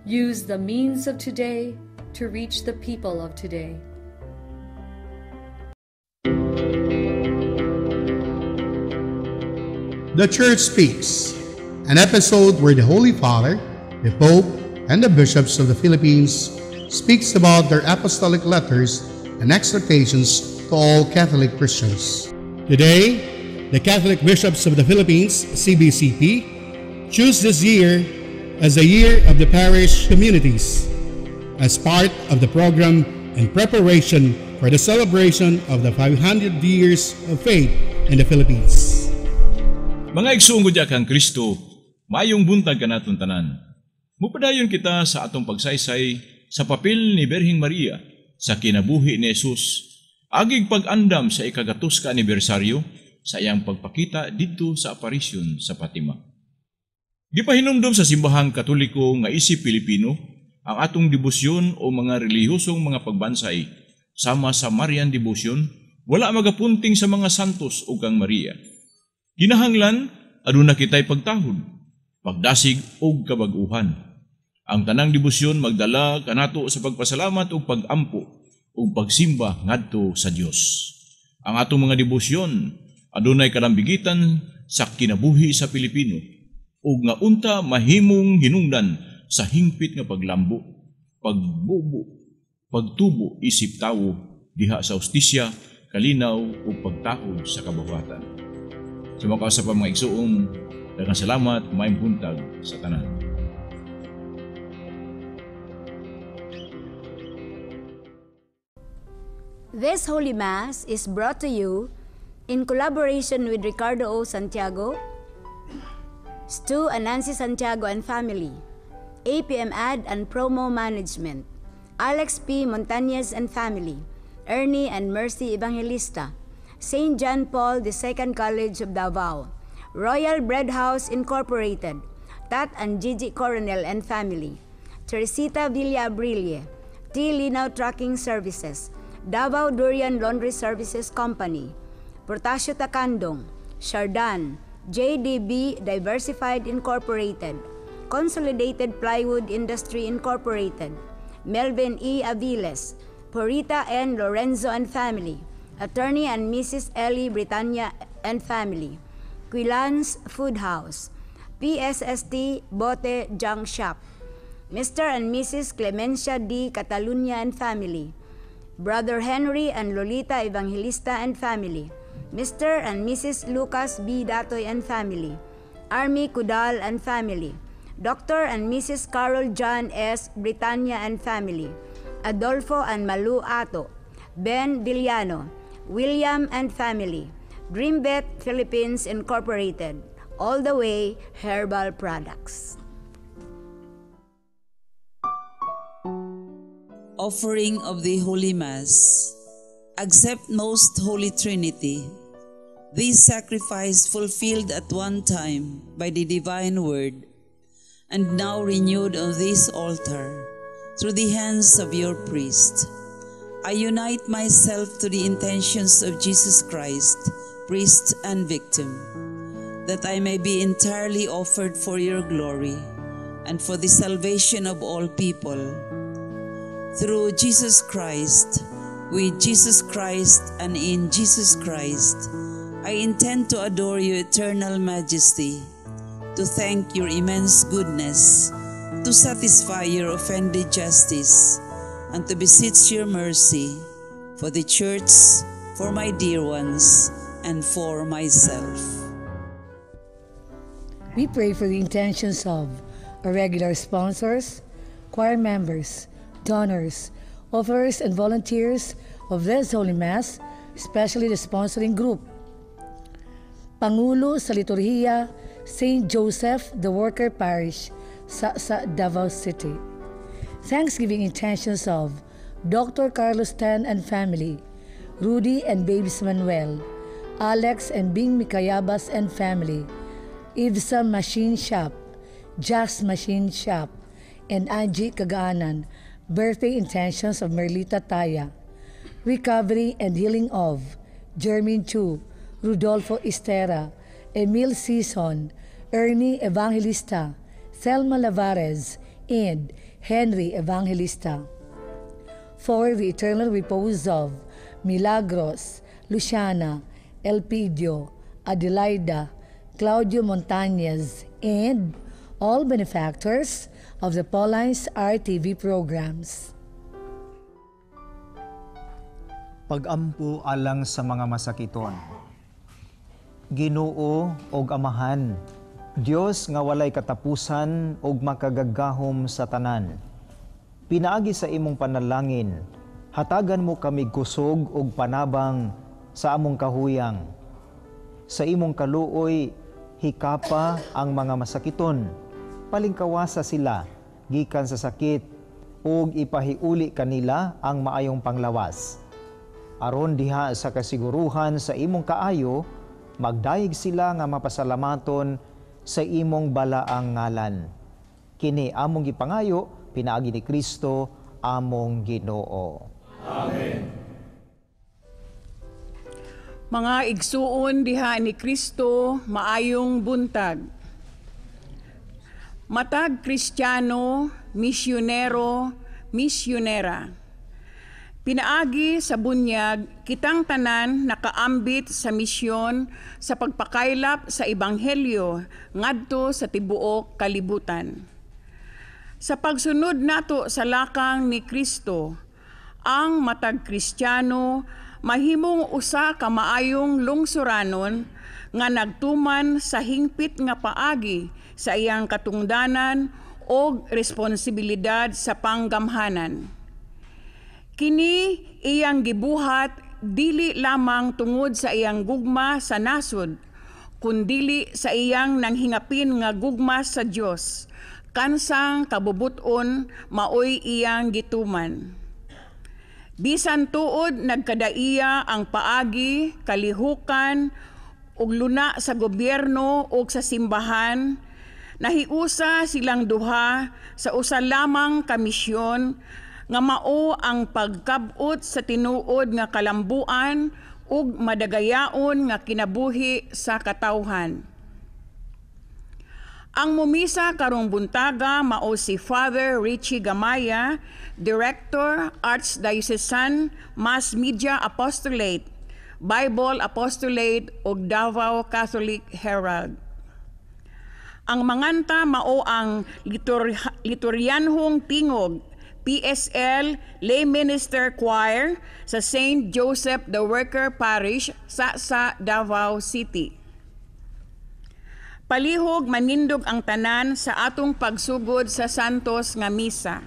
Use the means of today to reach the people of today. The Church Speaks, an episode where the Holy Father, the Pope, and the bishops of the Philippines speaks about their apostolic letters and exhortations to all Catholic Christians. Today, the Catholic Bishops of the Philippines, CBCP, choose this year as the Year of the Parish Communities as part of the program in preparation for the celebration of the 500 years of faith in the Philippines. Mga igsoong gudya kang Kristo, mayong buntag ka naton tanan. Mupadayon kita sa atong pagsaysay sa papel ni Birheng Maria sa kinabuhi ni Jesus, agig pag-andam sa ika-2 ka anibersaryo sa iyang pagpakita didto sa aparisyon sa Fatima. Gipahinumdom sa simbahang Katoliko nga isip Pilipino ang atong debosyon o mga relihiyosong mga pagbansay sama sa Marian Devotion, wala magapunting sa mga santos o kang Maria. Kinahanglan, aduna kita'y pagtahod, pagdasig o kabaguhan. Ang tanang debosyon magdala kanato sa pagpasalamat o pagampo o pagsimba ngadto sa Dios. Ang atong mga debosyon adunay kalambigitan sa kinabuhi sa Pilipino ug nga unta mahimong hinungdan sa hingpit nga paglambo, pagbubo, pagtubo isip tawo diha sa hustisya, kalinaw ug pagtahod sa kabuhatan. Sumakaw sa mga igsoong, daghang salamat, maayong buntag sa tanan. This Holy Mass is brought to you in collaboration with Ricardo O. Santiago, Stu and Nancy Santiago and family, APM Ad and Promo Management, Alex P. Montañez and family, Ernie and Mercy Evangelista, St. John Paul II College of Davao, Royal Bread House Incorporated, Tat and Gigi Coronel and family, Teresita Villa Abrilie, T. Linaw Trucking Services, Davao Durian Laundry Services Company, Portasio Takandong, Shardan, JDB Diversified Incorporated, Consolidated Plywood Industry Incorporated, Melvin E. Aviles, Porita N. Lorenzo and family, Attorney and Mrs. Ellie Britannia and family, Quilans Food House, PSST Bote Junk Shop, Mr. and Mrs. Clemencia D. Catalunya and family, Brother Henry and Lolita Evangelista and family, Mr. and Mrs. Lucas B. Datoy and family, Army Kudal and family, Dr. and Mrs. Carol John S. Britannia and family, Adolfo and Malu Ato, Ben Villano, William and family, Dreambet Philippines Incorporated, all the way herbal products. Offering of the Holy Mass. Accept Most Holy Trinity. This sacrifice fulfilled at one time by the divine word, and now renewed on this altar through the hands of your priest. I unite myself to the intentions of Jesus Christ, priest and victim, that I may be entirely offered for your glory and for the salvation of all people. Through Jesus Christ, with Jesus Christ, and in Jesus Christ, I intend to adore your eternal majesty, to thank your immense goodness, to satisfy your offended justice, and to beseech your mercy for the Church, for my dear ones, and for myself. We pray for the intentions of our regular sponsors, choir members, donors, offerers, and volunteers of this Holy Mass, especially the sponsoring group. Pangulo sa Liturhiya, St. Joseph the Worker Parish, sa Davao City. Thanksgiving intentions of Dr. Carlos Tan and family, Rudy and Babes Manuel, Alex and Bing Mikayabas and family, Ivsa Machine Shop, Jazz Machine Shop, and Angie Kagaanan. Birthday intentions of Merlita Taya, recovery and healing of Jermin Chu, Rudolfo Estera, Emil Sison, Ernie Evangelista, Thelma Lavares, and Henry Evangelista. For the eternal repose of Milagros, Luciana, Elpidio, Adelaida, Claudio Montañez, and all benefactors of the Paulines RTV programs. Pag-ampo alang sa mga masakiton. Ginoo og Amahan, Dios nga walay katapusan og makagagahom sa tanan. Pinaagi sa imong panalangin, hatagan mo kami kusog og panabang sa among kahuyang. Sa imong kaluoy, hikapa ang mga masakiton. Palingkawasa sila gikan sa sakit ug ipahiuli kanila ang maayong panglawas. Aron diha sa kasiguruhan sa imong kaayo, magdayeg sila nga mapasalamaton sa imong balaang ngalan. Kini among gipangayo, pinaagi ni Kristo, among Ginoo. Amen. Mga igsuon diha ni Kristo, maayong buntag. Matag Kristiyano, misyonero, misyonera. Pinaagi sa bunyag, kitang tanan nakaambit sa misyon sa pagpakaylap sa Ebanghelyo ngadto sa tibuok kalibutan. Sa pagsunod nato sa lakang ni Kristo, ang matag Kristiyano mahimong usa ka maayong lungsuranon nga nagtuman sa hingpit nga paagi sa iyang katungdanan o responsibilidad sa panggamhanan. Kini iyang gibuhat dili lamang tungod sa iyang gugma sa nasod, kundili sa iyang nanghingapin nga gugma sa Dios, kansang kabubuton maoy iyang gituman. Bisan tuod nagkadaiya ang paagi, kalihukan, ug luna sa gobyerno ug sa simbahan, nahiusa silang duha sa usa lamang ka misyon nga mao ang pagkabot sa tinuod nga kalambuan ug madagayaon nga kinabuhi sa katawhan. Ang mumisa karong buntaga mao si Father Richie Gamaya, Director, Archdiocesan Mass Media Apostolate, Bible Apostolate ug Davao Catholic Herald. Ang manganta mao ang Lituryanhong Tingog, PSL Lay Minister Choir sa St. Joseph the Worker Parish sa Davao City. Palihog manindog ang tanan sa atong pagsugod sa Santos nga Misa.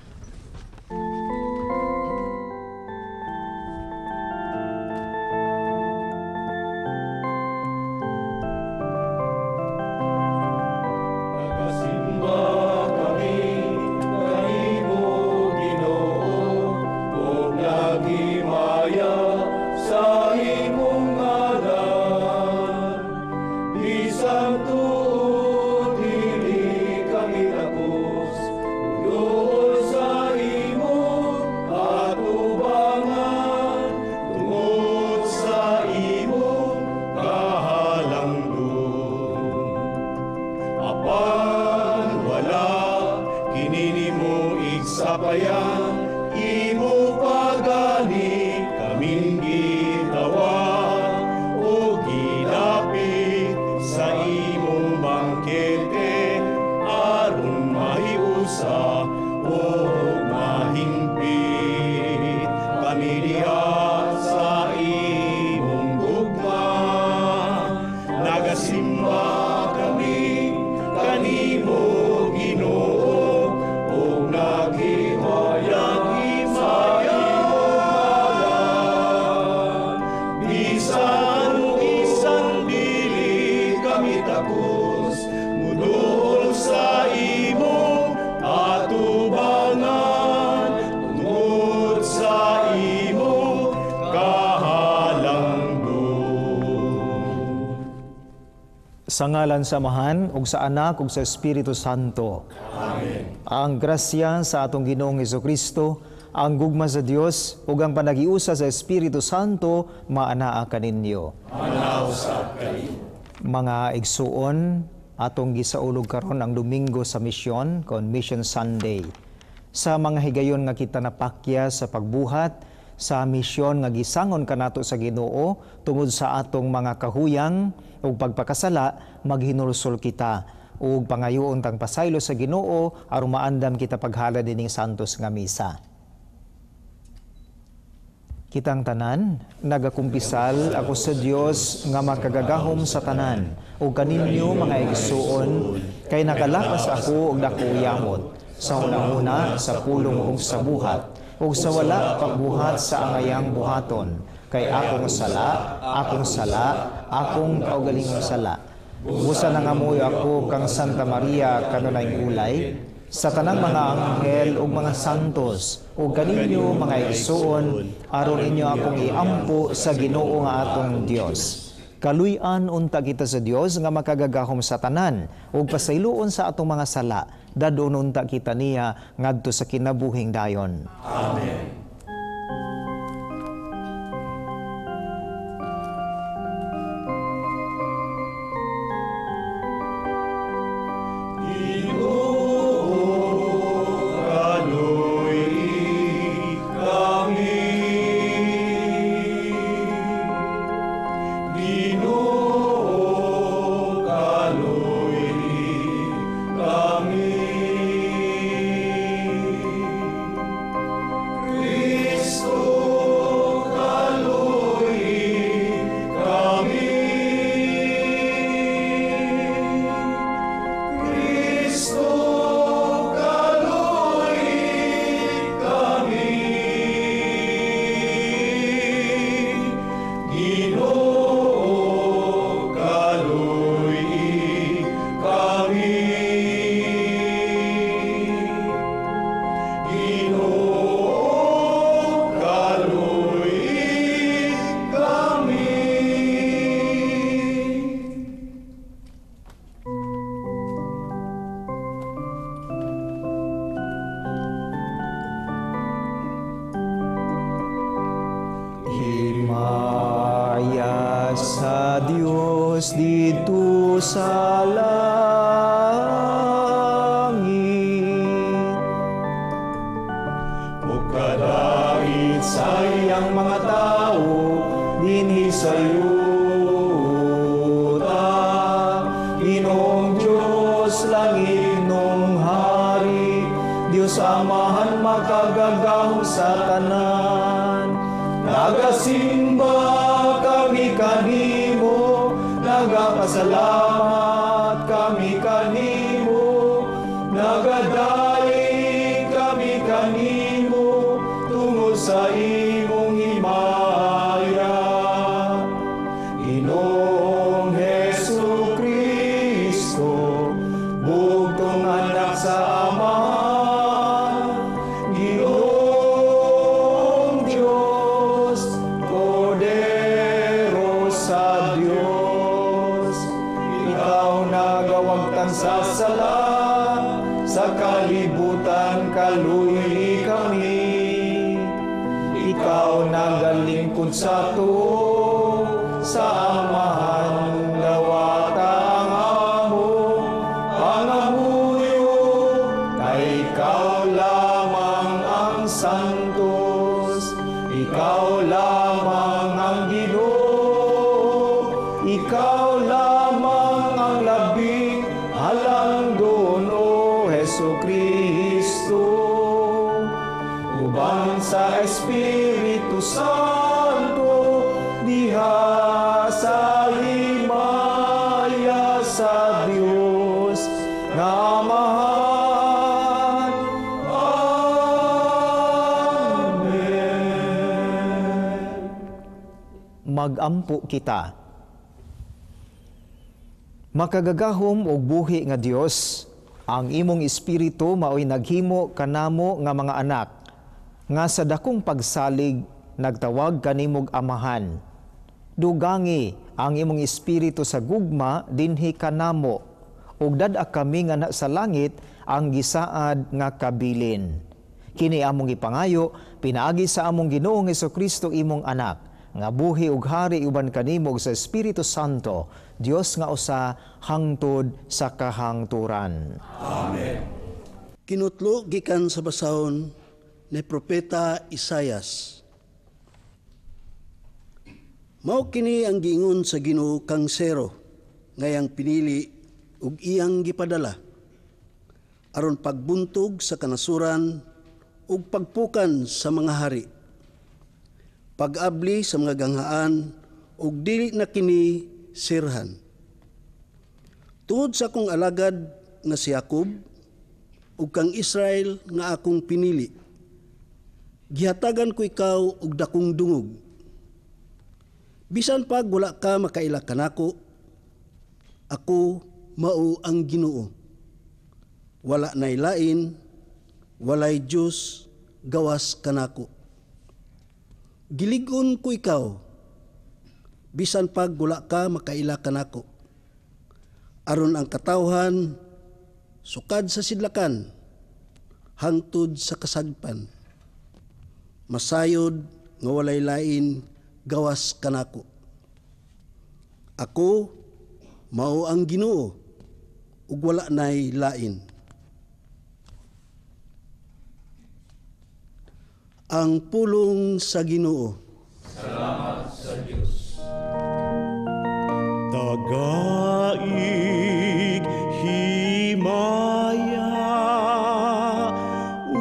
Sa ngalan sa Amahan, ug sa Anak, ug sa Espiritu Santo. Amen. Ang grasya sa atong Ginoong Jesucristo, ang gugma sa Dios, ug ang panagiusa sa Espiritu Santo, maanaa kaninyo. Manausap kaninyo. Mga igsuon, atong gisaulog karon ang Domingo sa Misyon, kon Mission Sunday. sa mga higayon nga kita napakya sa pagbuhat, sa misyon nga gisangon kanato sa Ginoo tungod sa atong mga kahuyang ug pagpakasala, maghinulsol kita ug pangayoon tang pasaylo sa Ginoo aron maandam kita paghala dining santos nga misa. Kitang tanan, nagakumpisal ako sa Dios nga makagagahom sa tanan ug kaninyo mga igsuon kay nakalapas ako og dako yamot sa una-una sa pulong ug sa buhat ug sa wala pagbuhat sa angayang buhaton kay akong sala, akong kaugalingong sala. Busa nangamuyo ako kang Santa Maria kanunay ulay sa tanang mga anghel ug mga santos ug kaninyo mga igsuon aron inyo akong iampo sa Ginoo nga atong Dios. Kaluy-an unta kita sa Dios nga makagagahom sa tanan ug pasayloon sa atong mga sala. Dadon unta kita niya ngadto sa kinabuhing dayon. Amen. Himaya sa Dios dito sa langit, o kadait sa iyang mga tao dinhi sa yuta. Ginoong Diyos langit nung hari, Diyos Amahan makagagahom sa tanan. Nagasimba kami kanimo, nagapasalamat kami kanimo, nagadaig kami kanimo, tungo sa imong himaya. Ginoong Hesukristo, bugtong anak sa Amahan, Ginoong Diyos, Kordero sa Diyos, ikaw nagawagtan sa sala, sa kalibutan kaluy kami. Ikaw nagalingkod sa tuo, sa Amahan dawata ang among pangamuyo, kay ikaw lamang ang santos, ikaw lamang ang Ginoo, ikaw lamang ang labing halangdon, o Hesukristo. Uban sa Espiritu Santo, diha sa himaya sa Dios nga Amahan. Amen. Magampo kita. Makagagahom og buhi nga Dios, ang imong espiritu mao'y naghimo kanamo nga mga anak, nga sa dakong pagsalig nagtawag kanimog Amahan. Dugangi ang imong espiritu sa gugma dinhi kanamo, ug dad-a kami nga na sa langit ang gisaad nga kabilin. Kini among ipangayo pinaagi sa among Ginoong Hesukristo imong anak, nga buhi ug hari uban kanimo sa Espiritu Santo, Dios nga usa hangtod sa kahangturan. Amen. Kinutlo gikan sa basahon ni Propeta Isayas. Mao kini ang giingon sa Ginoo kang Sero, ngayang pinili ug iyang gipadala aron pagbuntog sa kanasuran ug pagpukan sa mga hari, pag-abli sa mga ganghaan ug dili na kini sirhan. Tungod sa akong alagad nga si Jacob ug kang Israel nga akong pinili, gihatagan ko ikaw og dakong dungog. Bisan pag wala ka makaila kanako, ako mao ang Ginoo. Wala nay lain, walay Dios gawas kanako. Gilig-on ko ikaw, bisan pag wala ka makaila kanako. Aron ang katawhan sukad sa sidlakan, hangtod sa kasagpan. Masayod nga walay lain gawas kanako. Ako mao ang Ginoo ug wala nay lain. Ang pulong sa Ginoo. Salamat sa Diyos. Tagaig himaya ug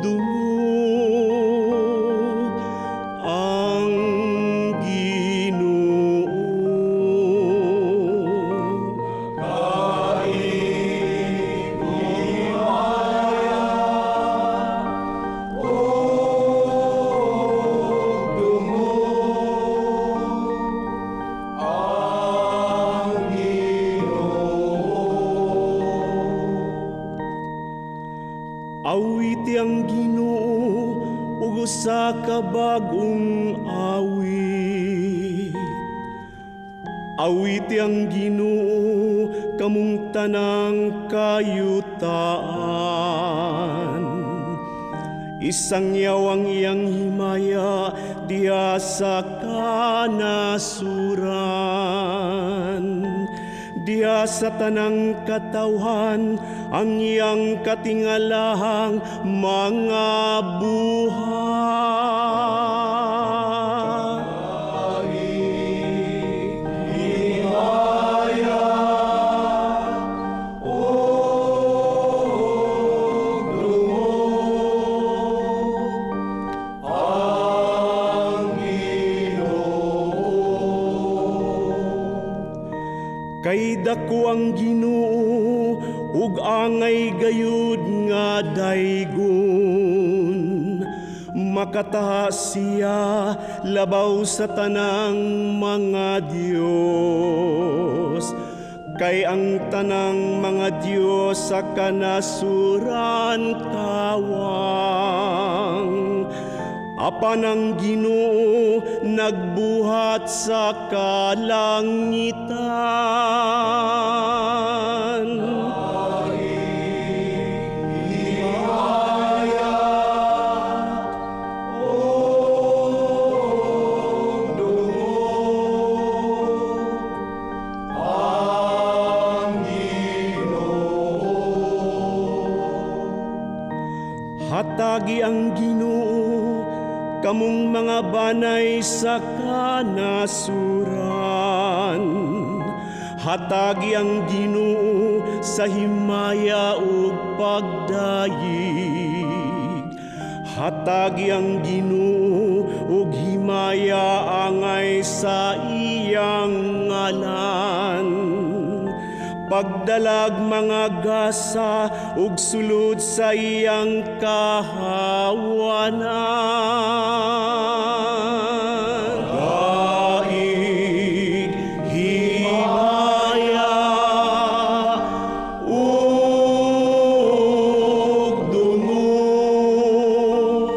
dungog ang Ginoo. Tagaig himaya ug dungog ang awiti ang Ginoo ug usa ka bagong awit. Awiti ang Ginoo kamong tanang kayutaan. Isang yawang iyang himaya diha sa kanasuran. Diha sa tanang katawhan ang iyang katingalahang mga buhay. Himaya o dungog ang Ginoo. Kay dako ang Ginoo ug angay gayud nga daygon. Makataha siya labaw sa tanang mga Dios. Kay ang tanang mga Dios sa kanasuran kawang. Apan ang Ginoo nagbuhat sa kalangitan. Himaya o dungog ang Ginoo. Hatagi ang Ginoo kamong mga banay sa kanasuran. Hatagi ang Ginoo sa himaya ug pagdayig. Hatagi ang Ginoo ug himaya angay sa iyang ngalan. Pagdalag mga gasa ug sulod sa iyang kahawanan. Daig himaya ug dungog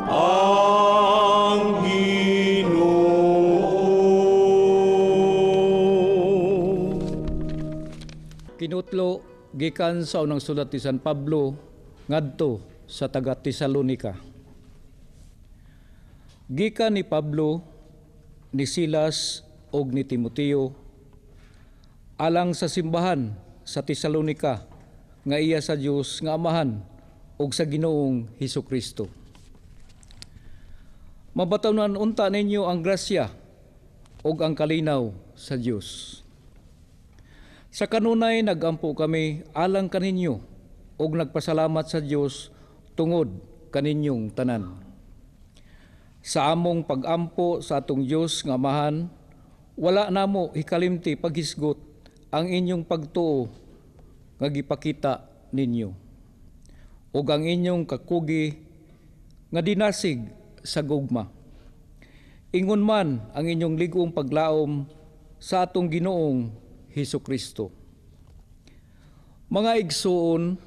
ang Ginoo. Kinutlo gikan sa unang sulat ni San Pablo ngadto sa taga Tesalonica. Gikan ni Pablo, ni Silas ug ni Timoteo alang sa simbahan sa Tesalonika nga iya sa Dios nga Amahan ug sa Ginoong Hesukristo. Mabataw-nan unta ninyo ang grasya ug ang kalinaw sa Dios. Sa kanunay nagampo kami alang kaninyo ug nagpasalamat sa Dios tungod kaninyong tanan. Sa among pag-ampo sa atong Dios nga Amahan, wala namo hikalimti paghisgot ang inyong pagtuo nga gipakita ninyo ug ang inyong kakugi nga dinasig sa gugma. Ingon man ang inyong ligong paglaom sa atong Ginoong Hesukristo. Mga igsuon,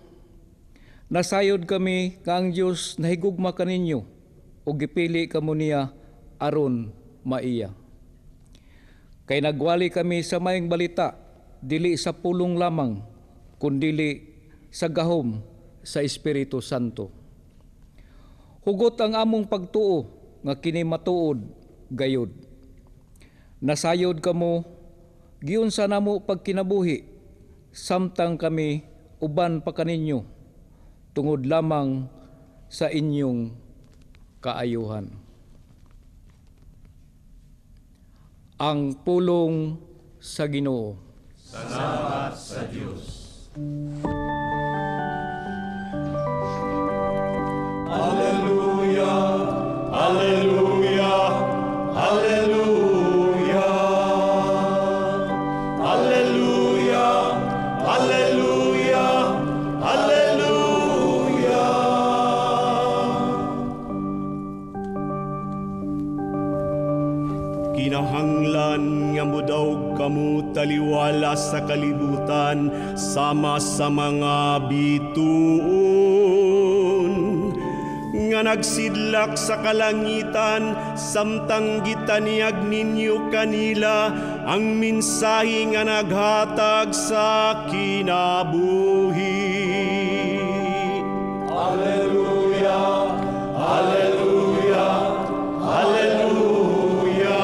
nasayod kami nga ang Dios nahigugma kaninyo ug gipili kamo niya aron maiya. Kay nagwali kami sa maayong balita, dili sa pulong lamang, kundili sa gahom sa Espiritu Santo. Hugot ang among pagtuo nga kini matuod gayud. Nasayod kamo, giunsa namo pagkinabuhi, samtang kami uban pa kaninyo, tungod lamang sa inyong kaayuhan. Ang pulong sa Ginoo. Salamat sa Diyos. Alleluia, alleluia, alleluia. Alleluia, alleluia, alleluia. Kinahanglan nga mudaog kamu taliwala sa kalibutan sama sa mga bituon nga nagsidlak sa kalangitan samtang gitaniag ninyo kanila ang mensahe nga naghatag sa kinabuhi. Alleluia, alleluia, alleluia.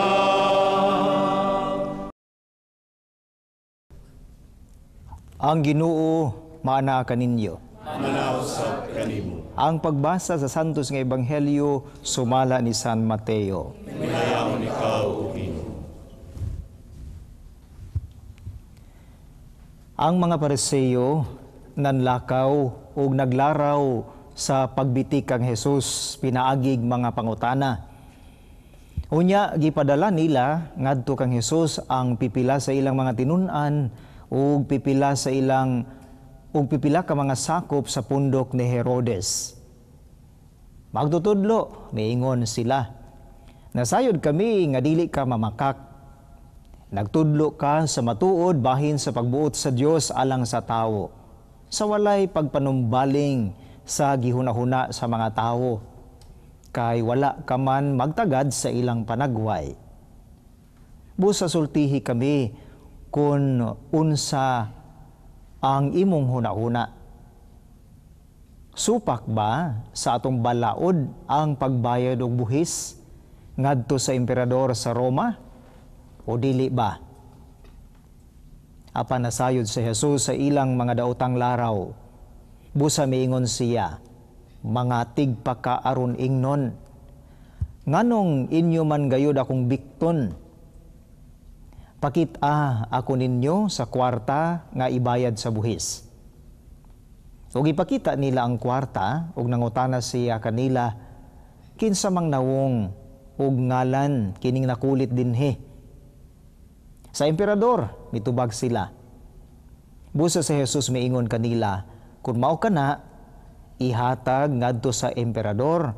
Ang Ginoo maana kaninyo. Manausap kanimo. Ang pagbasa sa santos nga ebanghelyo sumala ni San Mateo. Minayaon ikaw, O Ginoo. Ang mga Pariseo nanlakaw ug naglaraw sa pagbitik kang Hesus pinaagig mga pangutana. Unya gipadala nila ngadto kang Hesus ang pipila sa ilang mga tinun-an ug pipila ka mga sakop sa pundok ni Herodes. Magtutudlo, miingon sila. Nasayod kami nga dili ka mamakak. Nagtudlo ka sa matuod bahin sa pagbuot sa Dios alang sa tawo. Sa walay pagpanumbaling sa gihunahuna sa mga tawo. Kay wala ka man magtagad sa ilang panagway. Busa sultihi kami kung unsa ang imong hunahuna. Supak ba sa atong balaod ang pagbayad og buhis ngadto sa emperador sa Roma o dili ba? Apan nasayod si Jesus sa ilang mga daotang laraw. Busa miingon siya, mga tigpaka aron ingnon. Nganong inyo man gayud akong bikton? Pakita ako ninyo sa kwarta nga ibayad sa buhis. Ug ipakita nila ang kwarta ug nangutana siya kanila, kinsa mang nawong ug ngalan kining nakulit dinhi. Sa emperador mitubag sila. Busa si Jesus miingon kanila, kung mao kana, ihatag ngadto sa emperador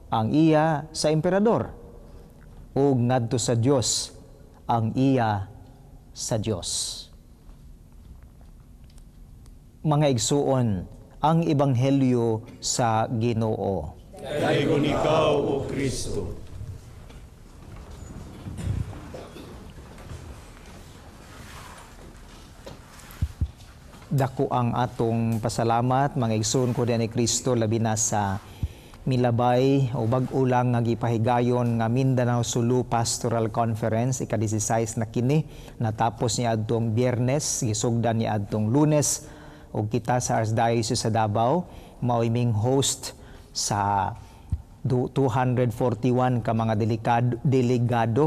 ang iya sa emperador ug ngadto sa Dios ang iya sa Dios. Mga igsuon, ang ebanghelyo sa Ginoo. Daygon ikaw, O Kristo. Dako ang atong pasalamat, mga igsuon ko din ni Kristo, labi na sa milabay o bag-o lang nga gipahigayon nga Mindanao Sulu Pastoral Conference ika-16 na kini, natapos ni adtong Biyernes, gisugdan ni adtong Lunes, ug kita sa Archdiocese sa Davao mao iming host sa 241 ka mga delegado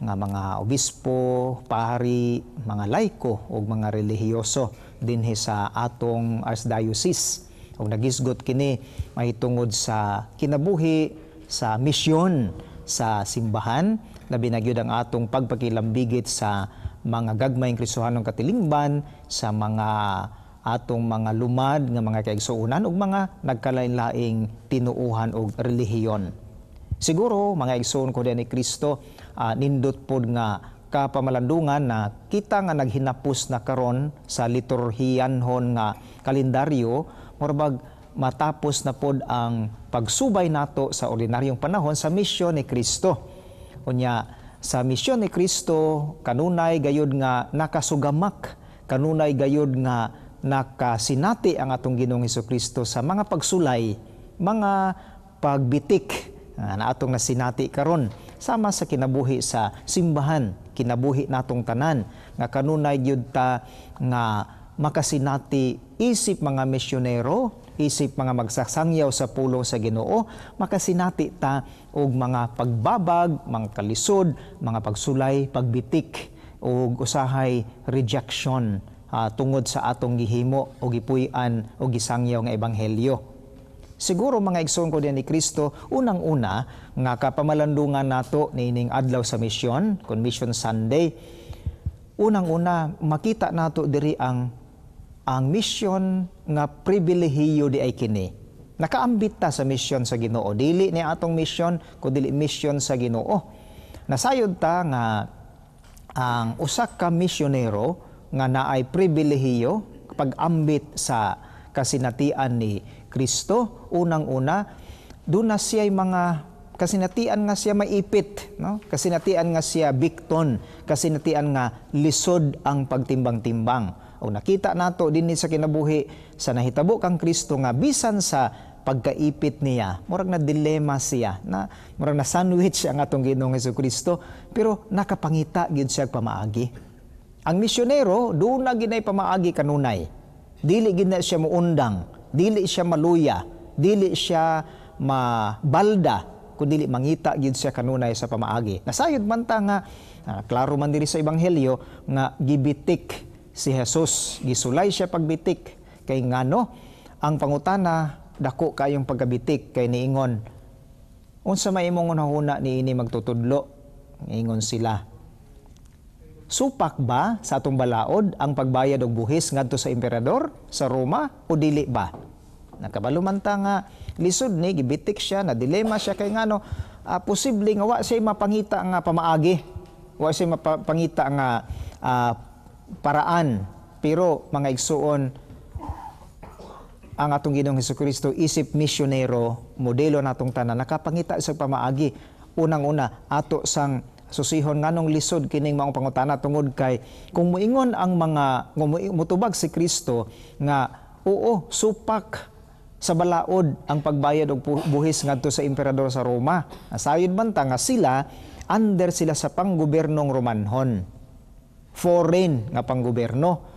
nga mga obispo, pari, mga laiko ug mga relihiyoso dinhi sa atong Archdiocese. Ug nagisgot kini mahitungod sa kinabuhi sa misyon sa simbahan, labi na gyud ang atong pagpakilambigit sa mga gagmayng Kristohanong katilingban, sa mga atong mga lumad nga mga kaigsuonan ug mga nagkalain-laing tinuuhan ug relihiyon. Siguro mga igsoon ko ni Kristo, nindot pod nga kapamalandungan na kita nga naghinapos na karon sa liturhiyanhon nga kalendaryo, morbag matapos na pod ang pagsubay nato sa ordinaryong panahon sa misyon ni Kristo. Unya sa misyon ni Kristo kanunay gayud nga nakasugamak, kanunay gayud nga nakasinati ang atong Ginoong Hesukristo sa mga pagsulay, mga pagbitik na atong nasinati karon sama sa kinabuhi sa simbahan, kinabuhi natong tanan nga kanunay gyud ta nga makasinati isip mga misyonero, isip mga magsasangyaw sa pulong sa Ginoo, makasinati ta og mga pagbabag, mga kalisod, mga pagsulay, pagbitik og usahay rejection tungod sa atong gihimo o gipuy-an o gisangyaw nga ebanghelyo. Siguro mga igsoon ko din ni Kristo, unang-una nga kapamalandungan nato niining adlaw sa misyon, kon Mission Sunday, unang-una makita nato diri ang misyon nga pribilehiyo di ay kini. Nakaambit ta sa misyon sa Ginoo, dili ni atong misyon kundi misyon sa Ginoo. Nasayod ta nga ang usa ka misyonero nga naay pribilehiyo pag-ambit sa kasinatian ni Kristo, unang-una doon na siya mga kasinatian nga siya maipit, no? Kasinatian nga siya bikton, kasinatian nga lisod ang pagtimbang-timbang. O nakita nato dinhi sa kinabuhi sa nahitabo kang Kristo nga bisan sa pagkaipit niya, murag na dilema siya, na murag na sandwich ang atong Ginoong Hesukristo, pero nakapangita gyud siya pamaagi. Ang misyonero doon na ginay pamaagi kanunay. Dili gid na siya muundang, dili siya maluya, dili siya mabalda, kundi mangita gid siya kanunay sa pamaagi. Nasayod man ta nga klaro man diri sa ebanghelyo nga gibitik si Jesus, gisulay siya pagbitik kay ngano ang pangutana dako kayong pagkabitik kay niingon unsa may imong unahuna niini magtutudlo, ingon sila, supak ba sa atong balaod ang pagbayad og buhis ngadto sa emperador sa Roma o dili ba? Nakabalumanta nga lisod ni gibitik siya, na dilema siya kay ngano posible nga wa siya mapangita nga pamaagi, wa siya mapangita nga paraan. Pero mga igsuon, ang atong Ginoong Hesukristo isip misyonero, modelo natong tanan, nakapangita sa pamaagi. Unang-una ato sang susihon nganong lisod kining mga pangutana tungod kay kung muingon ang mga mutubag si Kristo nga oo supak sa balaod ang pagbayad og buhis ngadto sa emperador sa Roma, nasayod man ta nga sila under sila sa panggobernong Romanhon, foreign nga panggoberno,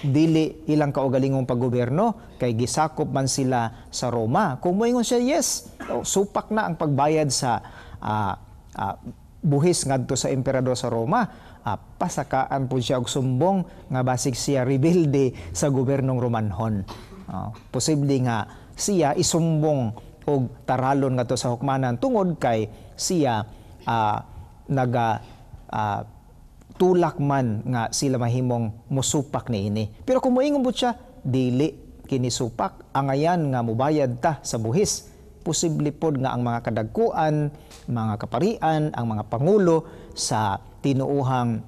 dili ilang kaugalingong paggoberno kay gisakop man sila sa Roma. Kung moingon siya yes, supak na ang pagbayad sa buhis ngadto sa emperador sa Roma, pasakaan po siya og sumbong nga basig siya rebelde sa gobernong Romanhon. Posible nga siya isumbong og taralon ngadto sa hukmanan tungod kay siya tulak man nga sila mahimong musupak niini. Pero kung moingon po siya dili kini supak, angayan nga mubayad ta sa buhis, posible pod nga ang mga kadagkuan, mga kaparian, ang mga pangulo sa tinuuhang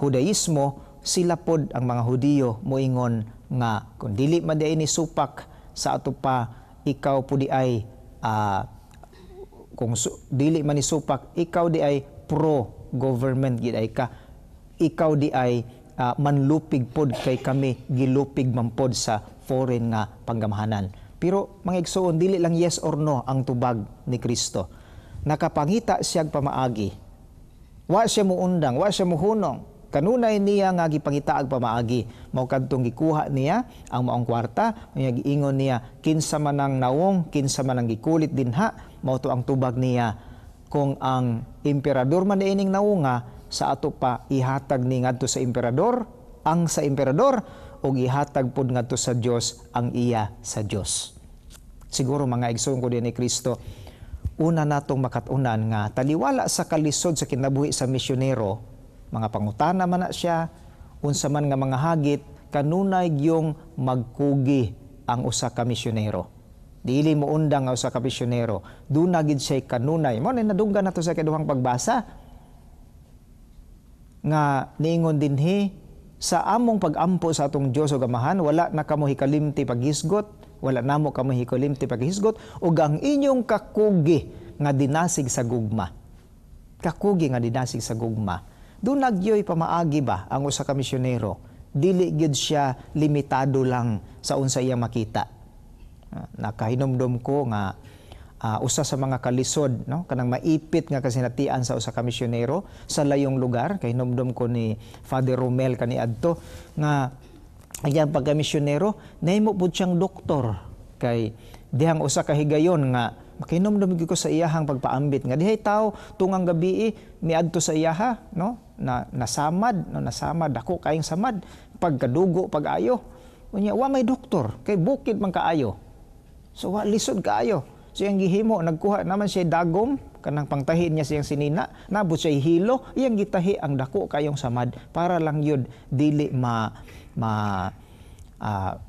Hudaismo, sila pod ang mga Hudiyo moingon nga kung dili man di ni supak sa ato pa, ikaw po di ay kung dili man ni supak, ikaw di ay pro-government gid ay ka, ikaw di ay manlupig pod kay kami gilupig man pod sa foreign nga panggamahanan. Pero mga igsoon, dili lang yes or no ang tubag ni Kristo. Nakapangita siyag pamaagi. Wa siya muundang, wa siya muhunong. Kanunay niya nga gipangitaag pamaagi. Mao kadtong gikuha niya ang maong kwarta, nga giingon niya kinsa man ang nawong, kinsa man ang gikulit dinha, mao to ang tubag niya. Kung ang emperador man ining nawunga, sa ato pa ihatag ni ngadto sa emperador, ang sa emperador, o ihatag pod ngadto sa Dios ang iya sa Dios. Siguro mga igsoon ko din ni Kristo, una natong makatunan nga taliwala sa kalisod sa kinabuhi sa misyonero, mga pangutana man na siya, unsa man nga mga hagit, kanunay gyung magkugi ang usa ka misyonero. Dili mo undang nga usa ka misyonero, duna gid siya kanunay. Mo na nadunggan nato sa kaduhang pagbasa nga niingon dinhi sa among pagampo sa atong Dios ug Amahan, wala na kamo hikalimti paghisgot, wala namo kamo hikalimti paghisgot, ug ang inyong kakugi nga dinasig sa gugma. Kakugi nga dinasig sa gugma. Doon nagyoy pamaagi ba ang usa ka misyonero? Dili gyud siya limitado lang sa unsa iya makita. Nakahinomdom ko nga usa sa mga kalisod, no, kanang maipit nga kasinatian sa usa ka misyonero sa layong lugar. Kahinomdom ko ni Father Romel kaniadto nga ayan pagka misyonero nahimo pud siyang doktor kay dihang usa ka higayon nga makinomdom ko sa iyahang pagpaambit nga dihay tawo tungang gabi miadto sa iyaha, no, na nasamad, no, nasamad ako kaayong samad pagkadugo pag-ayo unya wa may doktor kay bukid man kaayo, so wa lisod kaayo. So yung gihimo nagkuha naman siya dagom kanang pangtahi niya siyang sinina, nabot siya hilo, iyang gitahi ang dako kayong samad para lang yun dili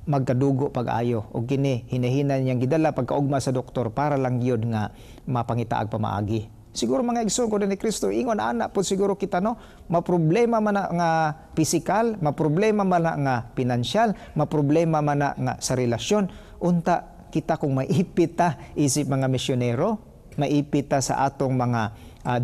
magkadugo pag-ayo. O kini hinahinan niyang gidala pagkaugma sa doktor para lang yun nga mapangitaag pamaagi. Siguro mga igsoon ko ni Kristo, ingon ana po siguro kita, no, maproblema man na nga pisikal, maproblema man na nga pinansyal, maproblema man na nga sa relasyon, unta kita kung maipit ta isip mga misyonero, maipit ta sa atong mga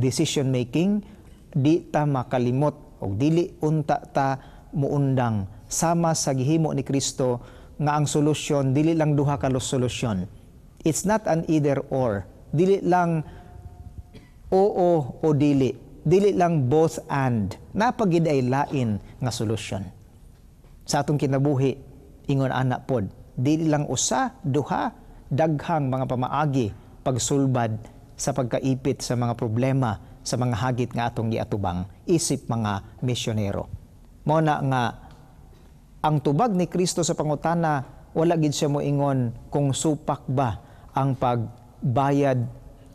decision making, di ta makalimot o dili unta ta muundang sama sa gihimo ni Kristo nga ang solusyon dili lang duha ka solusyon. It's not an either or. Dili lang oo o dili. Dili lang both and. Napagid ay lain nga solusyon. Sa atong kinabuhi, ingon ana pod, dili lang usa, duha, daghang mga pamaagi pagsulbad sa pagkaipit sa mga problema sa mga hagit nga atong giatubang isip mga misyonero. Mao na nga ang tubag ni Kristo sa pangutana, wala gid siya moingon kung supak ba ang pagbayad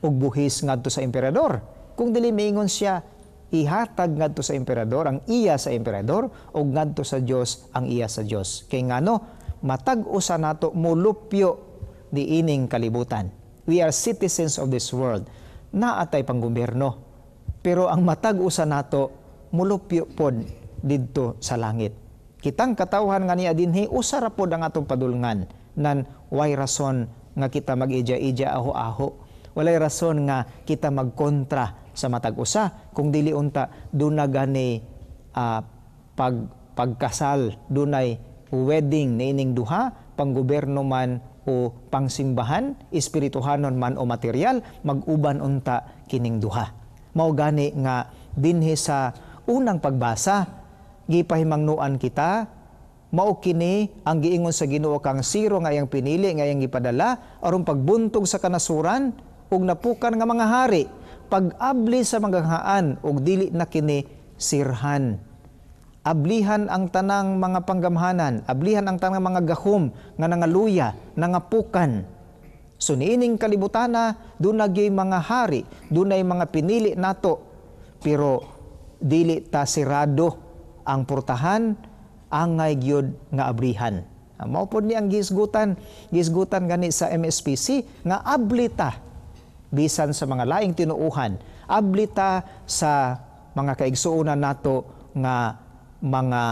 og buhis ngadto sa emperador. Kung dili moingon siya, ihatag ngadto sa emperador ang iya sa emperador ug ngadto sa Dios ang iya sa Dios. Kay ngano matag-usa nato mulupyo di ining kalibutan. We are citizens of this world. Naatay panggobyerno. Pero ang matag-usa nato mulupyo pod didto sa langit. Kitang katawhan nga niya dinhi usa ra pod ang atong padulngan nan way rason nga kita mag-ija-ija aho-aho. Walay rason nga kita magkontra sa matag-usa kung dili unta duna gani pagkasal, dunay wedding na ining duha, panggobyerno man o pangsimbahan, espirituhanon man o material, mag-uban unta kining duha. Mao gani nga dinhi sa unang pagbasa, gipahimangnuan kita, mao kini ang giingon sa Ginoo kang siro nga iyang pinili nga iyang gipadala aron pagbuntog sa kanasuran ug napukan nga mga hari, pag-abli sa manganghaan ug dili na kini sirhan. Ablihan ang tanang mga panggamhanan, ablihan ang tanang mga gahom nga nangaluya, nangapukan. So niining kalibutana, dunay mga hari, dunay mga pinili nato, pero dili ta sirado ang portahan, angay gyud nga abrihan. Mao pod ni ang gisgutan gani sa MSPC nga ablita bisan sa mga laing tinuuhan, ablita sa mga kaigsuonan nato nga mga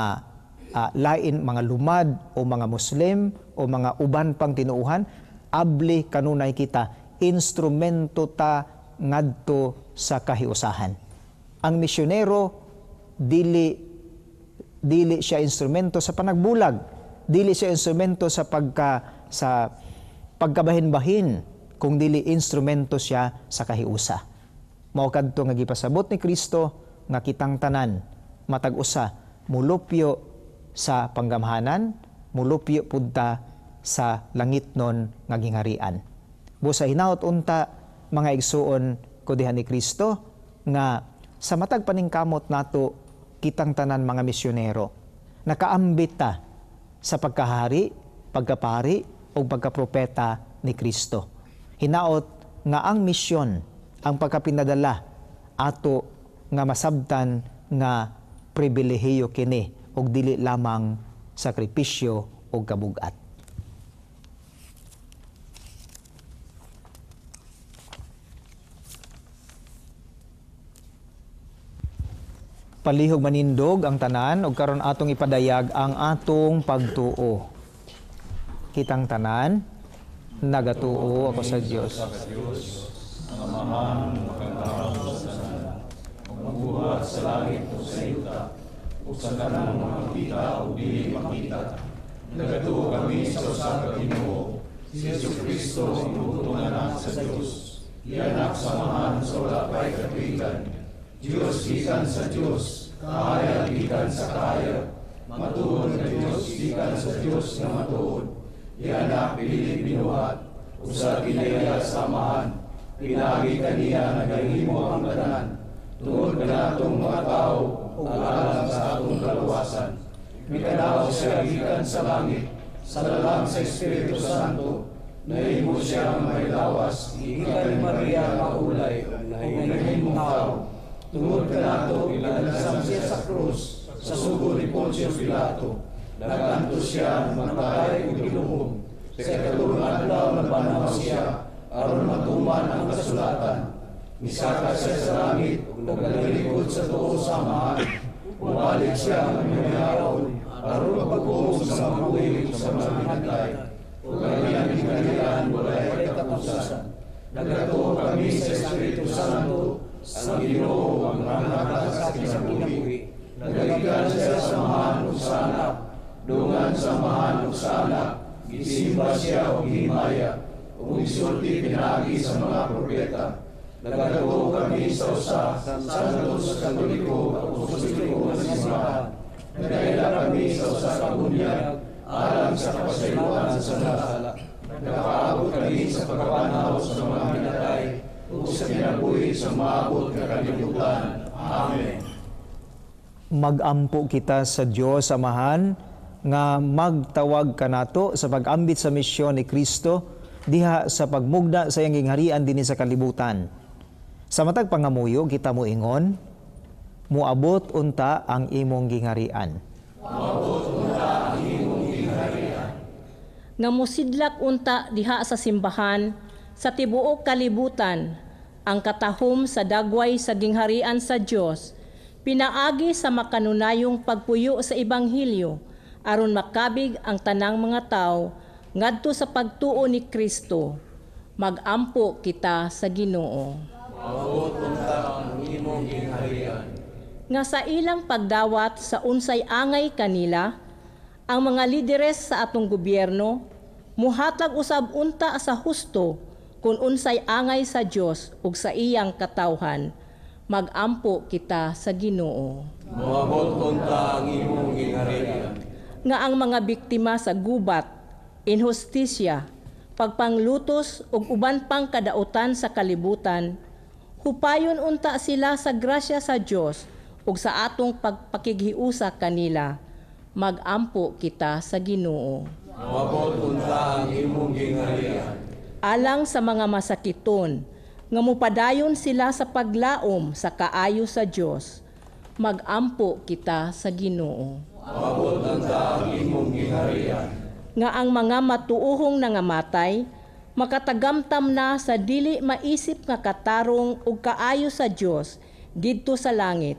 lain, mga lumad o mga Muslim o mga uban pang tinuuhan, abli kanunay kita, instrumento ta ngadto sa kahiusahan. Ang misyonero dili siya instrumento sa panagbulag, dili siya instrumento sa pagkabahin-bahin kung dili instrumento siya sa kahiusa. Mao kadto nga gipasabot ni Kristo nga kitang tanan matag usa mulupyo sa panggamhanan, mulupyo pudta sa langitnon nga gingharian. Busa hinaut unta mga igsuon ko diha ni Kristo nga sa matag paningkamot nato kitang tanan mga misyonero nakaambit ta sa pagkahari, pagkapari o pagkapropeta ni Kristo. Hinaot nga ang misyon, ang pagkapinadala ato nga masabtan nga pribilehiyo kini og dili lamang sakripisyo o kabugat. Palihog manindog ang tanan ug karon atong ipadayag ang atong pagtuo. Kitang tanan, nagatuo ako sa Dios. Ang amahan makatao sa tanan, magbuhat sa langit o sa yuta, o sa kanang mga makita o dili makita. Nagatuo kami sa usa ka Ginoo, si Jesucristo ang inutunan sa Dios. Ianak samahan sa wala pay katuigan. Diyos gikan sa Diyos, kahayag gikan sa kahayag. Matuod na Diyos gikan sa Diyos na matuod. Ianak pinili binuhat, usa kinaya samahan. Pinagi kaniya nagahimo ang tanan. Tungod kanatong mga tao, ug alang sa atong kaluwasan. Mikadaw siya gikan sa langit, sa lalang sa Espiritu Santo. Nahimo siya ang may lawas, gikan Maria maulay, ug nahimong tao. Tungod kanato, ilanasam siya sa krus, sa sugo ni Poncio Pilato. Naganto siya, matay ug giluhom. Sa katulong adlaw na banaw siya, aron matuman ang kasulatan. Misaka siya sa langit, ug naglikod sa tuo samahan. Mubalik siya ang mayawon, aron magpagbuhos sa mabuhi sa mga hinatay. Ug ganyan hinalian, walay katapusan. Nagatuo kami sa Espiritu Santo, ang Ginoo ang nangatas sa kinabuhi. Nagagikan siya sa mahan ug sa anak, dungan sa mahan ug sa anak, gisimba siya o gihimaya, ug isulti pinagi sa mga propeta. Nagatuo kami sa usa, santos katoliko, apostoliko nga simbahan. Nagaila kami sa usa ka bunyag, alang sa kapasayloan sa sala. Nakaabot kami sa pagkapanaw sa mga hinatay, ug sa kinabuhi sa maabot nga kalibutan. Amen. Magampo kita sa Dios Amahan nga magtawag kanato sa pag-ambit sa misyon ni Kristo diha sa pagmugda sa iyang gingharian dinhi sa kalibutan. Sa matag pangamuyo kita moingon, muabot unta ang imong gingharian. Muabot unta ang imong gingharian. Nga mosidlak unta diha sa simbahan sa tibuok kalibutan, ang katahom sa dagway sa gingharian sa Dios, pinaagi sa makanunayong pagpuyo sa Ebanghelyo, aron makabig ang tanang mga tao ngadto sa pagtuo ni Kristo. Magampo kita sa Ginoo. Maabot unta ang imong gingharian. Nga sa ilang pagdawat sa unsay angay kanila, ang mga lideres sa atong gobyerno muhatag usab unta sa husto kung unsay angay sa Dios ug sa iyang katawhan. Magampo kita sa Ginoo. Moabot unta ang imong gingharian. Nga ang mga biktima sa gubat, inhustisya, pagpanglutos ug uban pang kadautan sa kalibutan, hupayon unta sila sa grasya sa Dios ug sa atong pagpakighiusa kanila. Magampo kita sa Ginoo. Moabot unta ang imong gingharian. Alang sa mga masakiton, nga mupadayon sila sa paglaom sa kaayo sa Dios. Magampo kita sa Ginoo. Moabot unta ang imong gingharian. Nga ang mga matuohong nangamatay, makatagamtam na sa dili maisip nga katarong ug kaayo sa Dios didto sa langit.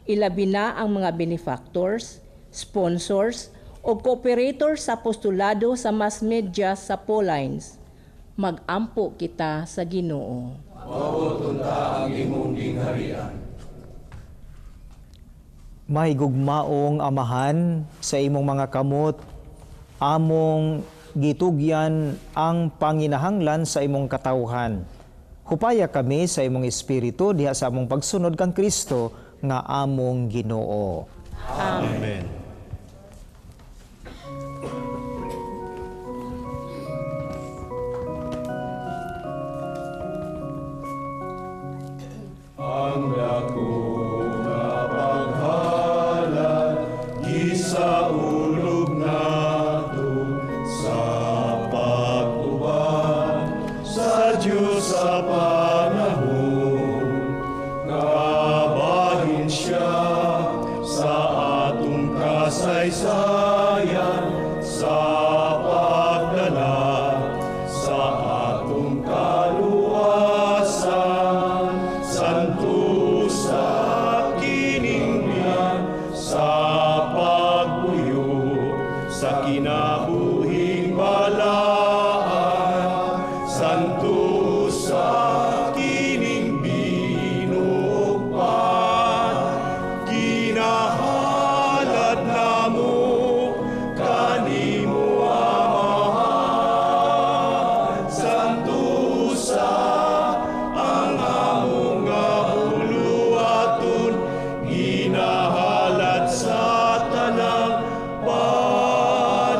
Ilabi na ang mga benefactors, sponsors, o cooperators sa apostolado sa mass media sa Paulines. Magampo kita sa Ginoo. Moabot unta ang imong gingharian. May gugmaong Amahan sa imong mga kamot, among gitugyan ang panginahanglan sa imong katawhan. Hupaya kami sa imong espiritu diha sa among pagsunod kang Kristo nga among Ginoo. Amen. Ang dako nga paghalad gisaulog nato sa pag-uban sa Diyos sa panahon kabahin siya sa atong kasaysayan sa pagdala sa atong kaluwasan santo sa kininggan sa pagpuyo sa kinabuhing balaan santo sa kining binukpan kinahalad namo kanimo amahan santo sa ang among nga buluwaton ginahalad sa tanang panahon.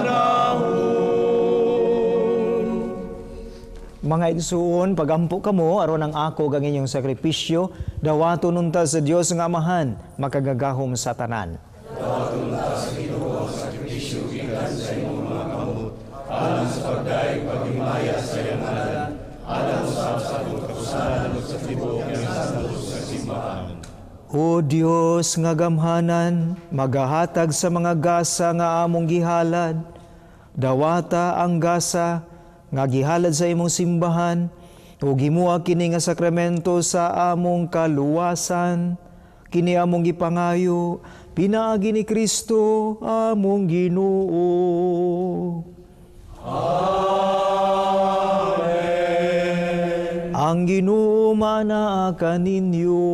Mga igsuon, pagampo kamo aron ang ako kang inyong sakripisyo, dawaton unta sa Dios nga Amahan, makagagahom sa tanan. Dawaton ta sa Ginoo ang sakripisyo gikan sa imong mga kamot alang sa pagdaig paghimaya sa iyang ngalan alang sa atong kapusanan ug sa tibuok nga santos sa simbahan. O Dios nga gamhanan, magahatag sa mga gasa nga among gihalad, dawata ang gasa nga gihalad sa imong simbahan, ug himuha kini nga sakramento sa among kaluwasan, kini among gipangayo, pinaagi ni Kristo among Ginoo. Amen. Ang Ginoo manaa kaninyo.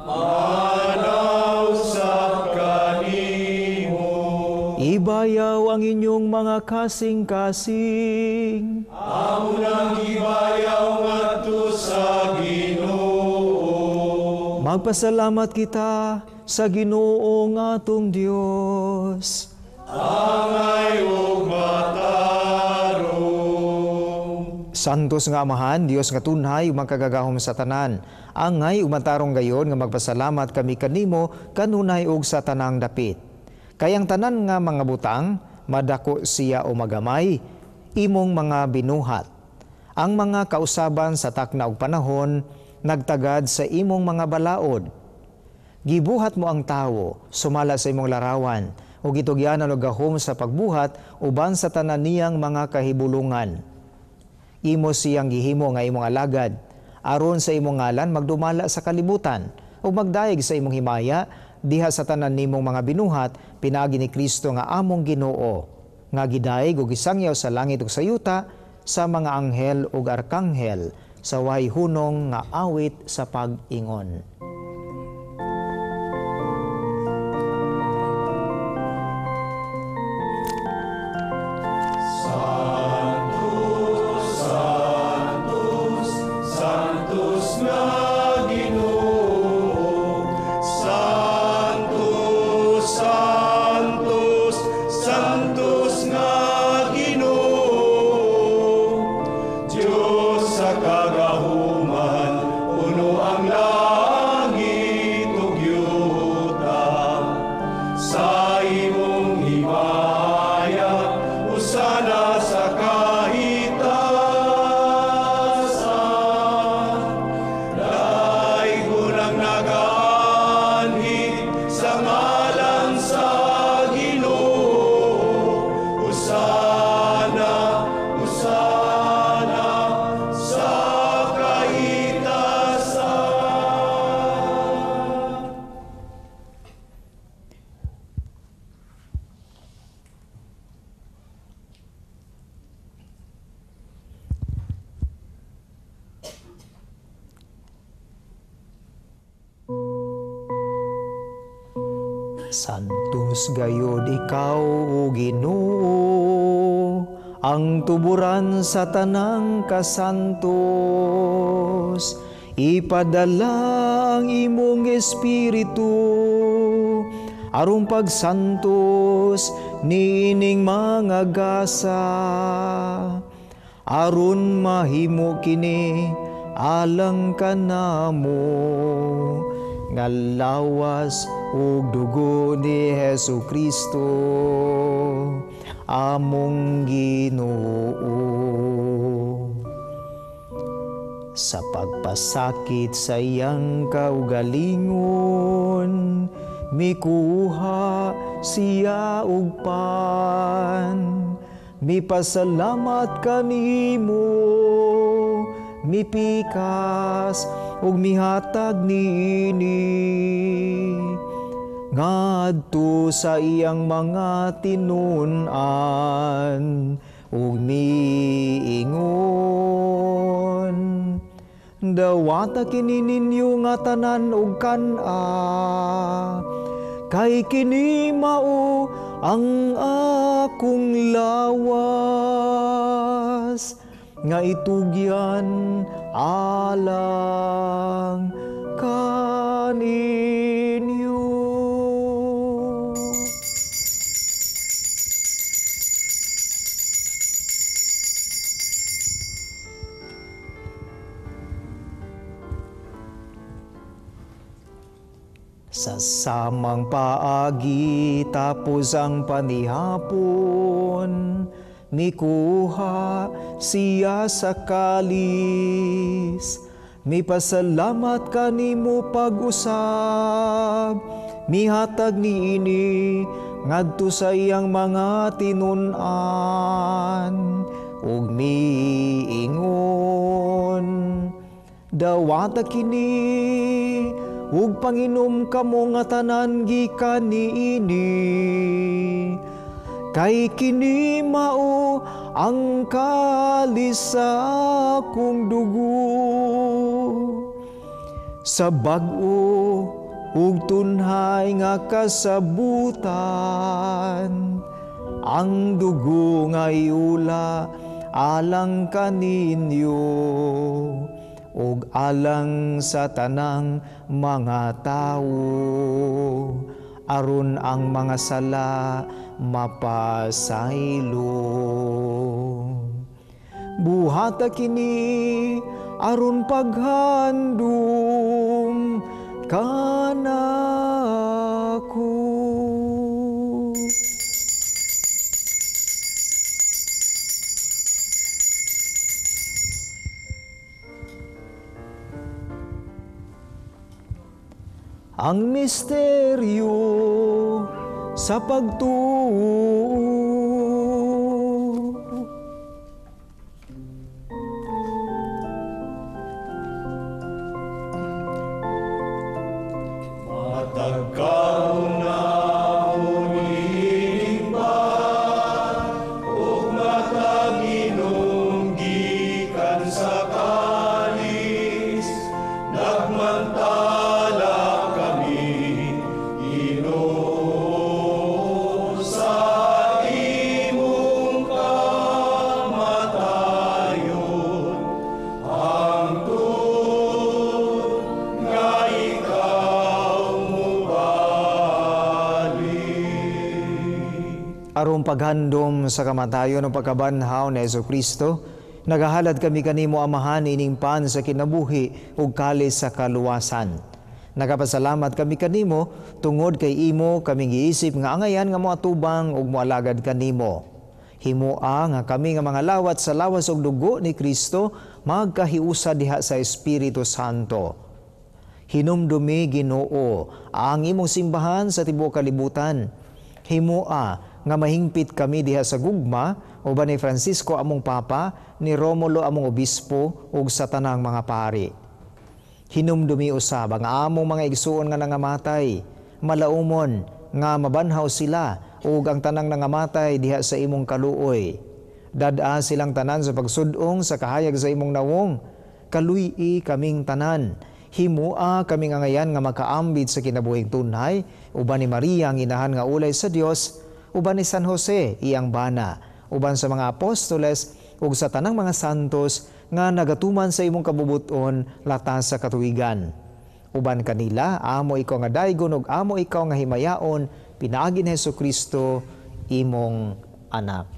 Manaw sa kanimo. Ibayaw ang inyong mga kasing-kasing. Amo nang ibayaw ngadto sa Ginoo. Magpasalamat kita sa Ginoo nga atong Dios. Angay ug matarong. Santos nga Amahan, Dios nga tunhay ug magkagagahom sa tanan. Angay ug matarong gayon nga magpasalamat kami kanimo kanunay ug sa tanang dapit. Kayang tanan nga mga butang, madako siya o magamay, imong mga binuhat. Ang mga kausaban sa takna ug panahon, nagtagad sa imong mga balaod. Gibuhat mo ang tawo, sumala sa imong larawan, ug gitugyanan og gahom sa pagbuhat uban sa tanan niyang mga kahibulungan. Imo siyang gihimo nga imong alagad, aron sa imong ngalan magdumala sa kalibutan, ug magdaig sa imong himaya, diha sa tanan nimong mga binuhat, pinaagi ni Kristo nga among Ginoo, nga gidaig ug gisangyaw sa langit ug sa yuta, sa mga anghel ug arkanghel, sa wahay hunong nga awit sa pag-ingon. Santos gayod ikaw, O Ginoo, ang tuburan sa tanang kasantos. Ipadala ang imong Espiritu, aron pagsantos niining mga gasa, aron mahimo kini alang kanamo, nga lawas ug dugo ni Hesukristo, among Ginoo. Sa pagpasakit sa iyang kaugalingon, mikuha siya og pan. Mipasalamat kanimo, mipikas ug mihatag niini ngadto sa iyang mga tinun-an ug miingon. Dawata kini ninyo nga tanan ug kan-a, kay kini mao ang akong lawas, nga itugyan alang kaninyo. Sa samang paagi tapos ang panihapon, mikuha siya sa kalis. Mipasalamat kanimo pag-usab, mihatag niini ngadto sa iyang mga tinun-an ug miingon. Dawata kini ug panginom kamo nga tanan gikan niini, kay kini mao ang kalis sa akong dugo, sa bag-o ug tunhay nga kasabutan, ang dugo nga iula alang kaninyo ug alang sa tanang mga tawo, aron ang mga sala mapasaylo. Buhata kini aron paghandom kanako. Ang misteryo sa pagtuo. Matagkaroon na unilingban, ug mataginom gikan sa kalis, nagmantala Aron paghandom sa kamatayon ng pagkabanhaw ni Jesucristo, nagahalad kami kanimo amahan ining pan sa kinabuhi ug kalis sa kaluwasan. Nagapasalamat kami kanimo tungod kay imo kami giisip nga angayan nga moatubang ug moalagad kanimo. Himoa nga kami nga mga lawat sa lawas ug dugo ni Kristo magkahiusa diha sa Espiritu Santo. Hinumdumi Ginoo ang imong simbahan sa tibuok kalibutan. Himoa nga mahingpit kami diha sa gugma uban ni Francisco among Papa, ni Romulo among Obispo ug sa tanang mga pari. Hinumdumi usab ang among mga igsuon nga nangamatay, malaumon nga mabanhaw sila ug ang tanang nangamatay diha sa imong kaluoy. Dad-a silang tanan sa pagsudong sa kahayag sa imong nawong. Kaluy-i kaming tanan. Himua kaming angayan nga makaambit sa kinabuhing tunhay, uban ni Maria ang inahan nga ulay sa Dios, uban ni San Jose iyang bana, uban sa mga apostoles ug sa tanang mga santos nga nagatuman sa imong kabubuton latas sa katuigan. Uban kanila, amo ikaw nga daygon ug amo ikaw nga himayaon, pinaagi ni Hesukristo imong anak.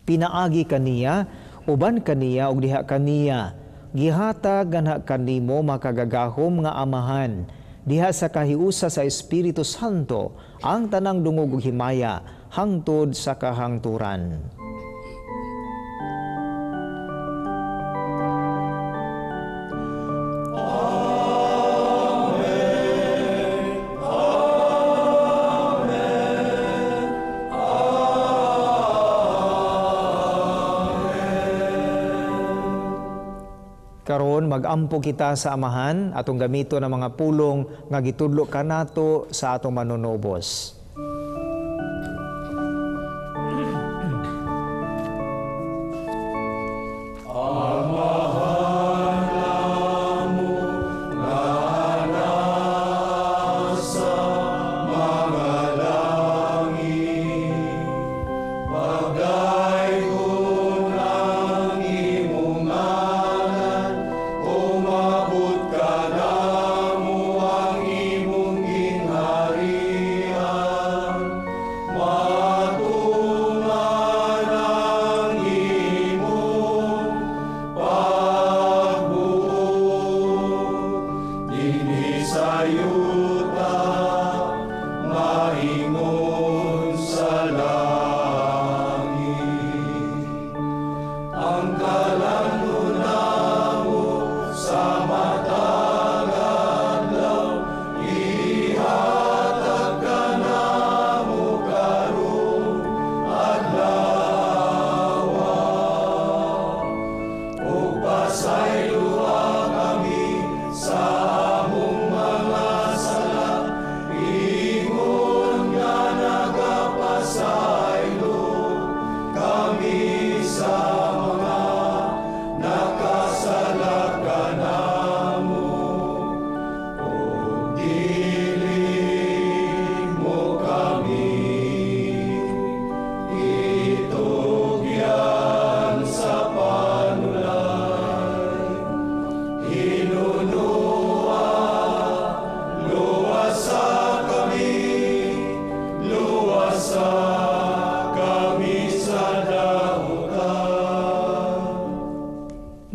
Pinaagi kaniya, uban kaniya ug diha kaniya, gihatag ganha kanimo makagagahom nga amahan, diha sa kahiusa sa Espiritu Santo, ang tanang dungog ug himaya, hangtod sa kahangturan. Karon magampo kita sa amahan atong gamito ng mga pulong nga gitudlo kanato sa atong manunobos.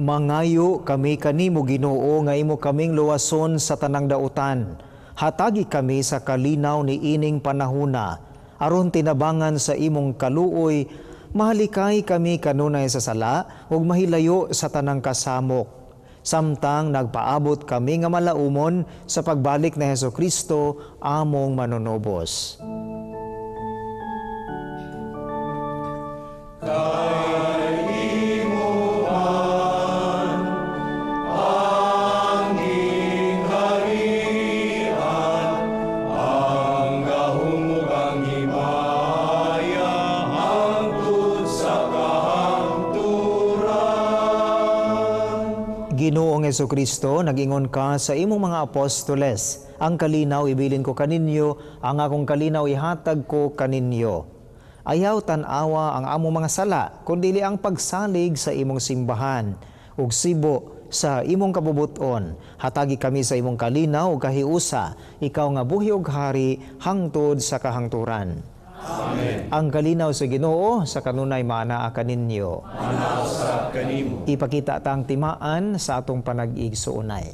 Mangayo kami kanimo Ginoo nga imo kaming luwason sa tanang dautan. Hatagi kami sa kalinaw ni ining panahuna. Aron tinabangan sa imong kaluoy, mahalikay kami kanunay sa sala ug mahilayo sa tanang kasamok. Samtang nagpaabot kami nga malaumon sa pagbalik ni Hesukristo among manunobos. Ginoong Hesukristo, nag-ingon ka sa imong mga apostoles, ang kalinaw ibilin ko kaninyo, ang akong kalinaw ihatag ko kaninyo. Ayaw tan-awa ang among mga sala, kundili ang pagsalig sa imong simbahan, ug sibo sa imong kabubuton. Hatagi kami sa imong kalinaw ug kahiusa, ikaw nga buhi ug hari, hangtod sa kahangturan. Amen. Ang kalinaw sa Ginoo sa kanunay maanaa kaninyo. Manaw sa kanimo. Ipakita tang timaan sa atong panag-igsuunay.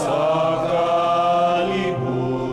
Sa kalibutan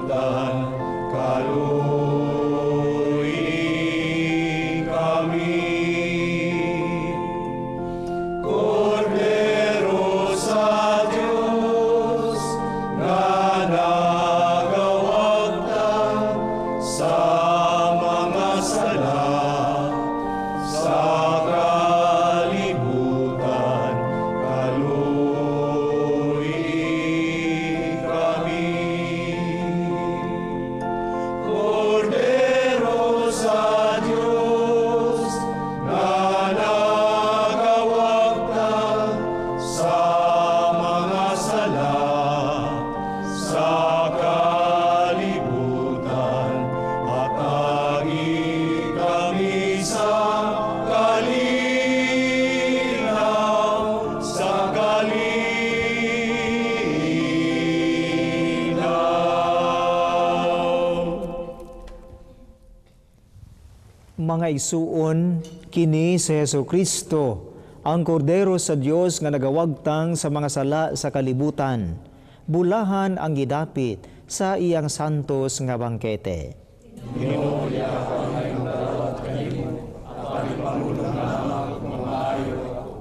Mga isuon, kini si Jesucristo, ang kordero sa Dios nga nagawagtang sa mga sala sa kalibutan. Bulahan ang gidapit sa iyang santos nga bangkete. Ginoo niya ako ang iyong dapat kanimo, apan ipamulong lamang kung maayo ako.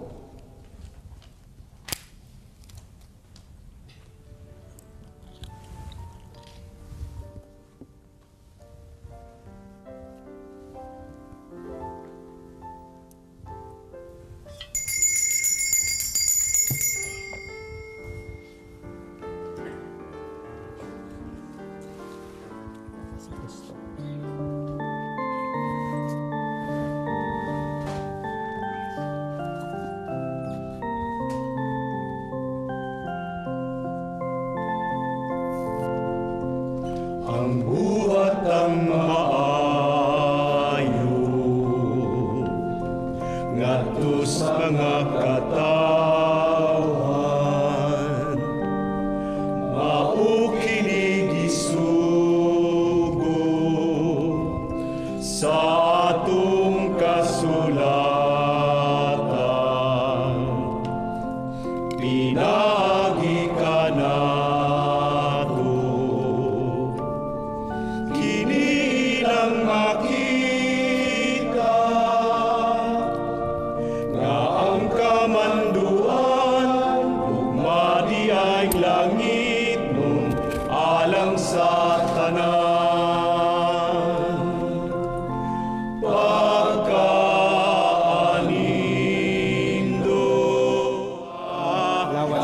Ang buhat ang maayo ngadto sa mga katawan, mao kini gisugo sa atong kasulatan. Pinagi ka nato, kini lang makita nga ang kamanduan ugma di ay langit mong alang sa tanan. Pagkaanindo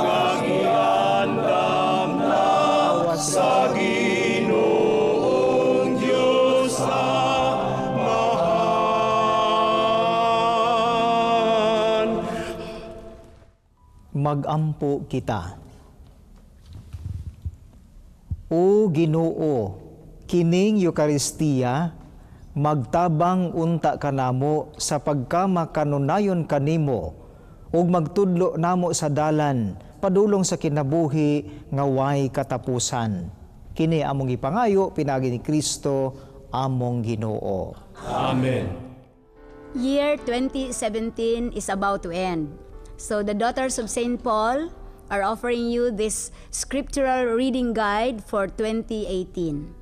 kagiandam na sa Ginoong Diyos amahan. Magampo kita. O Ginoo, kining Eucharistia, magtabang unta kanamo sa pagkamakanunayon kanimo ug magtudlo namo sa dalan padulong sa kinabuhi nga way katapusan. Kini among ipangayo pinagi ni Kristo among Ginoo. Amen. Year 2017 is about to end. So the Daughters of St. Paul are offering you this scriptural reading guide for 2018.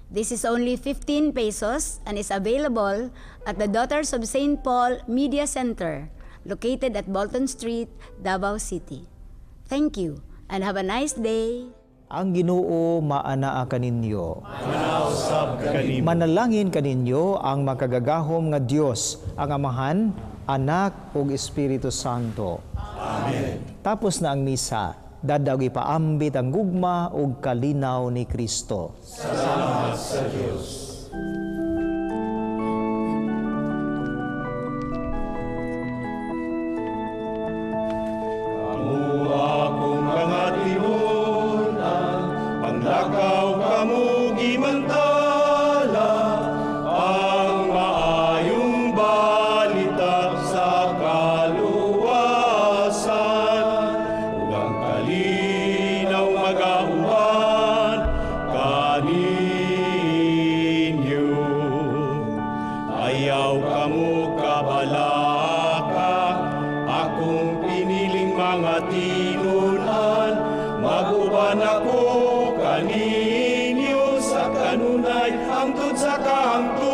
This is only 15 pesos and is available at the Daughters of St. Paul Media Center, located at Bolton Street, Davao City. Thank you and have a nice day. Ang Ginoo maanaa kaninyo. Manausab kanimo. Manalangin kaninyo ang makagagahom nga Dios, ang Amahan, Anak ug Espiritu Santo. Amen. Tapos na ang misa, dadaw ipaambit ang gugma ug kalinaw ni Kristo. Salamat sa Diyos. Kamu akong mga tinunan, panglakaw kamu gimantala, ang maayong balita sa kaluwasan, ug ang kalinaw magauban kaninyo. Ayaw kamu kabalaka, akong piniling mga tinunan, maguban ako kaninyo sa kanunay hangtod sa kahangtod.